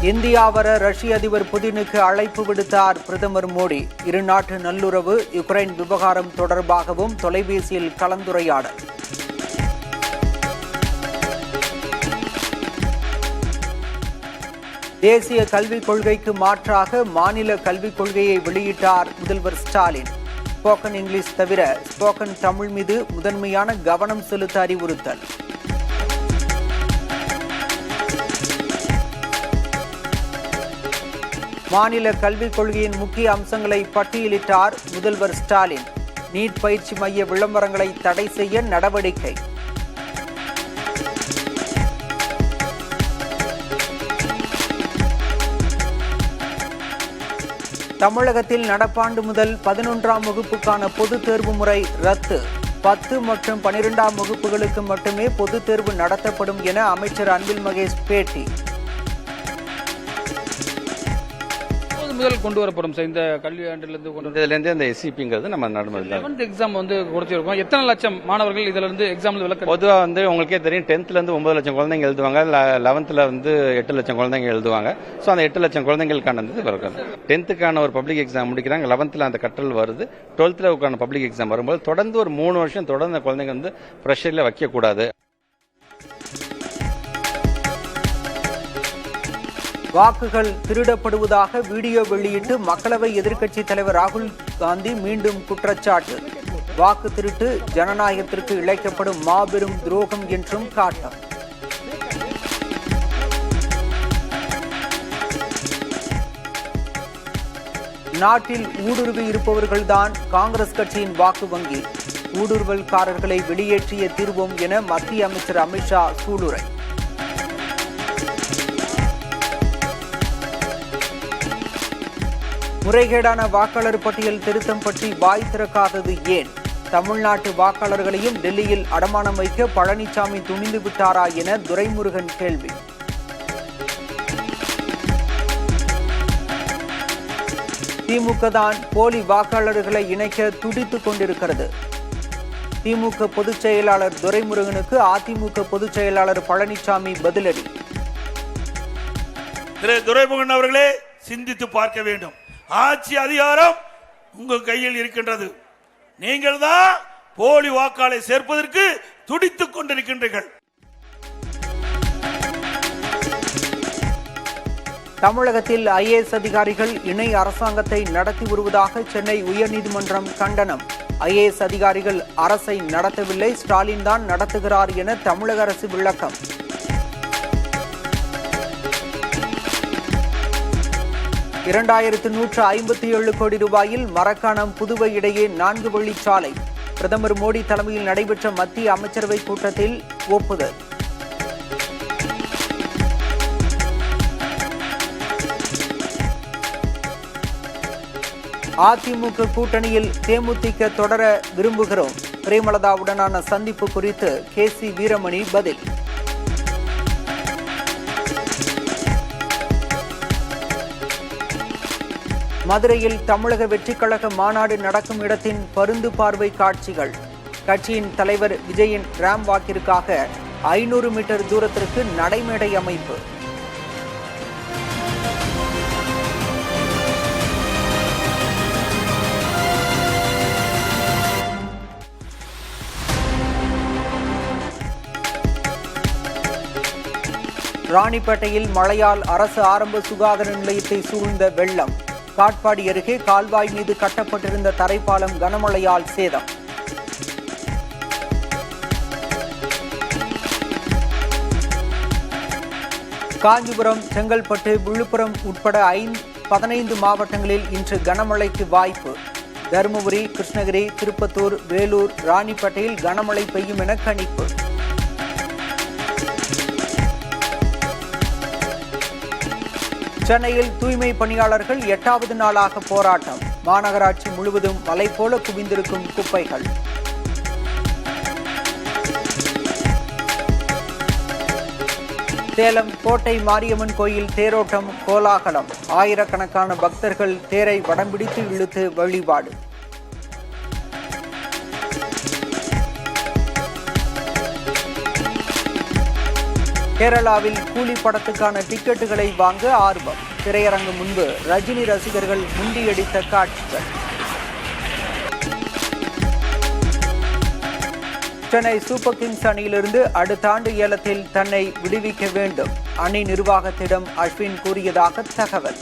India வர ரஷ்ய அதிபர் புதினுக்கு அழைப்பு விடுத்தார் பிரதமர் மோடி. இரு நாட்டு நல்லுறவு, யுக்ரைன் விவகாரம் தொடர்பாகவும் தொலைபேசியில் கலந்துரையாடல். தேசிய கல்விக் கொள்கைக்கு மாற்றாக மாநில கல்விக் கொள்கையை வெளியிட்டார் முதல்வர் ஸ்டாலின். ஸ்போக்கன் இங்கிலீஷ் தவிர ஸ்போக்கன் தமிழ் மீது முதன்மையான கவனம் செலுத்த அறிவுறுத்தல். மாநில கல்விக் கொள்கையின் முக்கிய அம்சங்களை பட்டியலிட்டார் முதல்வர் ஸ்டாலின். நீட் பயிற்சி மைய விளம்பரங்களை தடை செய்ய நடவடிக்கை. தமிழகத்தில் நடப்பாண்டு முதல் 11ஆம் வகுப்புக்கான பொதுத் தேர்வு முறை ரத்து. 10 மற்றும் 12ஆம் வகுப்புகளுக்கு மட்டுமே பொதுத் தேர்வு நடத்தப்படும் என அமைச்சர் அன்பில் மகேஷ் பேட்டி. முதல் கொண்டு வரப்படும் இந்த கல்வி ஆண்டிலிருந்து இந்த எஸ்சிபிங்கிறது நம்ம நடைமுறை எக்ஸாம் கொடுத்திருக்கோம். எத்தனை லட்சம் மாணவர்கள் இதுல இருந்து எக்ஸாம்ல விளக்க? பொதுவாக உங்களுக்கே தெரியும், 10th 9 லட்சம் குழந்தைங்க எழுதுவாங்க, 11th 8 லட்சம் குழந்தைங்க எழுதுவாங்க. ஸோ அந்த 8 லட்சம் குழந்தைங்களுக்கான வருது. 10th ஒரு பப்ளிக் எக்ஸாம் முடிக்கிறாங்க, 11th அந்த கற்றல் வருது, 12th பப்ளிக் எக்ஸாம் வரும்போது தொடர்ந்து ஒரு 3 வருஷம் தொடர்ந்து குழந்தைங்க ப்ரெஷர்ல வைக்கக்கூடாது. வாக்குகள் திருடப்படுவதாக வீடியோ வெளியிட்டு மக்களவை எதிர்க்கட்சித் தலைவர் ராகுல் காந்தி மீண்டும் குற்றச்சாட்டு. வாக்கு திருட்டு ஜனநாயகத்திற்கு இழைக்கப்படும் மாபெரும் துரோகம் என்றும் காட்டம். நாட்டில் ஊடுருவி இருப்பவர்கள்தான் காங்கிரஸ் கட்சியின் வாக்கு வங்கி. ஊடுருவல்காரர்களை வெளியேற்றிய தீர்வோம் என மத்திய அமைச்சர் அமித்ஷா சூளுரை. முறைகேடான வாக்காளர் பட்டியல் திருத்தம் பற்றி வாய் திறக்காதது ஏன்? தமிழ்நாட்டு வாக்காளர்களையும் டெல்லியில் அடமானம் வைக்க பழனிசாமி துணிந்து விட்டாரா என துரைமுருகன் கேள்வி. திமுக தான் போலி வாக்காளர்களை இணைக்க துடித்துக் கொண்டிருக்கிறது. திமுக பொதுச் செயலாளர் துரைமுருகனுக்கு அதிமுக பொதுச் செயலாளர் பழனிசாமி பதிலடி. திரு துரைமுருகன் அவர்களே, சிந்தித்து பார்க்க வேண்டும். ஆட்சி அதிகாரம் உங்கள் கையில் இருக்கின்றது. நீங்கள் தான் போலி வாக்காளரை சேர்ப்பதற்கு துடித்துக் கொண்டிருக்கின்றீர்கள். தமிழகத்தில் IAS அதிகாரிகள் இணை அரசாங்கத்தை நடத்தி வருவதாக சென்னை உயர்நீதிமன்றம் கண்டனம். IAS அதிகாரிகள் அரசை நடத்தவில்லை, ஸ்டாலின் தான் நடத்துகிறார் என தமிழக அரசு விளக்கம். 2157 கோடி ரூபாயில் மரக்காணம் புதுவை இடையே 4 வழிச்சாலை. பிரதமர் மோடி தலைமையில் நடைபெற்ற மத்திய அமைச்சரவை கூட்டத்தில் ஒப்புதல். அதிமுக கூட்டணியில் தேமுதிக தொடர விரும்புகிறோம். பிரேமலதாவுடனான சந்திப்பு குறித்து KC வீரமணி பதில். மதுரையில் தமிழக வெற்றிக் கழக மாநாடு நடக்கும் இடத்தின் பருந்து பார்வை காட்சிகள். கட்சியின் தலைவர் விஜயின் ராம் வாக்கிற்காக 500 மீட்டர் தூரத்திற்கு நடைமேடை அமைப்பு. ராணிப்பேட்டையில் மழையால் அரசு ஆரம்ப சுகாதார நிலையத்தை சூழ்ந்த வெள்ளம். காட்பாடி அருகே கால்வாய் மீது கட்டப்பட்டிருந்த தரைப்பாலம் கனமழையால் சேதம். காஞ்சிபுரம், செங்கல்பட்டு, விழுப்புரம் உட்பட 15 மாவட்டங்களில் இன்று கனமழைக்கு வாய்ப்பு. தருமபுரி, கிருஷ்ணகிரி, திருப்பத்தூர், வேலூர், ராணிப்பேட்டையில் கனமழை பெய்யும் என கணிப்பு. சென்னையில் தூய்மை பணியாளர்கள் 8வது நாளாக போராட்டம். மாநகராட்சி முழுவதும் மலை போல குவிந்திருக்கும் குப்பைகள். சேலம் கோட்டை மாரியம்மன் கோயில் தேரோட்டம் கோலாகலம். ஆயிரக்கணக்கான பக்தர்கள் தேரை வடம்பிடித்து இழுத்து வழிபாடு. கேரளாவில் கூலி படத்துக்கான டிக்கெட்டுகளை வாங்க ஆர்வம். திரையரங்கு முன்பு ரஜினி ரசிகர்கள் முண்டியடித்த காட்சிகள். சென்னை சூப்பர் கிங்ஸ் அணியிலிருந்து அடுத்த ஆண்டு ஏலத்தில் தன்னை விடுவிக்க வேண்டும். அணி நிர்வாகத்திடம் அஸ்வின் கூறியதாக தகவல்.